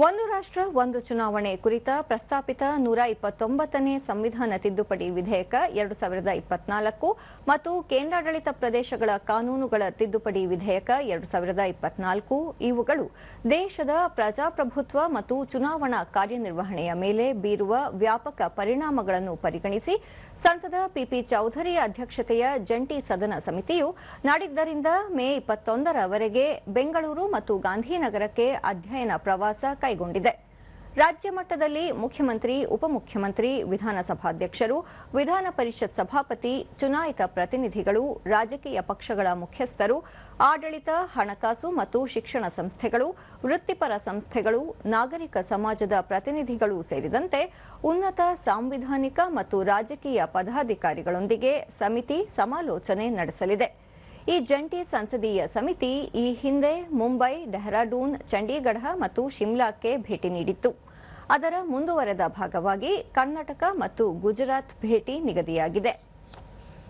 ಒಂದು ರಾಷ್ಟ್ರ ಒಂದು ಚುನಾವಣೆ ಕುರಿತ ಪ್ರಸ್ತಾಪಿತ 129ನೇ ಸಂವಿಧಾನ ತಿದ್ದುಪಡಿ ವಿಧೇಯಕ 2024 ಮತ್ತು ಕೇಂದ್ರಾಡಳಿತ ಪ್ರದೇಶಗಳ ಕಾನೂನುಗಳ ತಿದ್ದುಪಡಿ ವಿಧೇಯಕ 2024 ಇವುಗಳು ದೇಶದ ಪ್ರಜಾಪ್ರಭುತ್ವ ಮತ್ತು ಚುನಾವಣಾ ಕಾರ್ಯನಿರ್ವಹಣೆಯ ಮೇಲೆ ಬೀರುವ ವ್ಯಾಪಕ ಪರಿಣಾಮಗಳನ್ನು ಪರಿಗಣಿಸಿ ಸಂಸದ ಪಿಪಿ ಚೌಧರಿ ಅಧ್ಯಕ್ಷತೆಯ ಜಂಟಿ ಸದನ ಸಮಿತಿಯು ನಾಡಿದ್ದರಿಂದ ಮೇ 21ರವರೆಗೆ ಬೆಂಗಳೂರು ಮತ್ತು ಗಾಂಧಿನಗರಕ್ಕೆ ಅಧ್ಯಯನ ಪ್ರವಾಸ ಕೈಗೊಂಡಿದೆ. ರಾಜ್ಯ ಮಟ್ಟದಲ್ಲಿ ಮುಖ್ಯಮಂತ್ರಿ, ಉಪಮುಖ್ಯಮಂತ್ರಿ, ವಿಧಾನಸಭಾಧ್ಯಕ್ಷರು, ವಿಧಾನ ಪರಿಷತ್ ಸಭಾಪತಿ, ಚುನಾಯಿತ ಪ್ರತಿನಿಧಿಗಳು, ರಾಜಕೀಯ ಪಕ್ಷಗಳ ಮುಖ್ಯಸ್ಥರು, ಆಡಳಿತ, ಹಣಕಾಸು ಮತ್ತು ಶಿಕ್ಷಣ ಸಂಸ್ಥೆಗಳು, ವೃತ್ತಿಪರ ಸಂಸ್ಥೆಗಳು, ನಾಗರಿಕ ಸಮಾಜದ ಪ್ರತಿನಿಧಿಗಳು ಸೇರಿದಂತೆ ಉನ್ನತ ಸಾಂವಿಧಾನಿಕ ಮತ್ತು ರಾಜಕೀಯ ಪದಾಧಿಕಾರಿಗಳೊಂದಿಗೆ ಸಮಿತಿ ಸಮಾಲೋಚನೆ ನಡೆಸಲಿದೆ. ಈ ಜಂಟಿ ಸಂಸದೀಯ ಸಮಿತಿ ಈ ಹಿಂದೆ ಮುಂಬೈ, ಡೆಹ್ರಾಡೂನ್, ಚಂಡೀಗಢ ಮತ್ತು ಶಿಮ್ಲಾಕ್ಕೆ ಭೇಟಿ ನೀಡಿತ್ತು. ಅದರ ಮುಂದುವರೆದ ಭಾಗವಾಗಿ ಕರ್ನಾಟಕ ಮತ್ತು ಗುಜರಾತ್ ಭೇಟಿ ನಿಗದಿಯಾಗಿದೆ.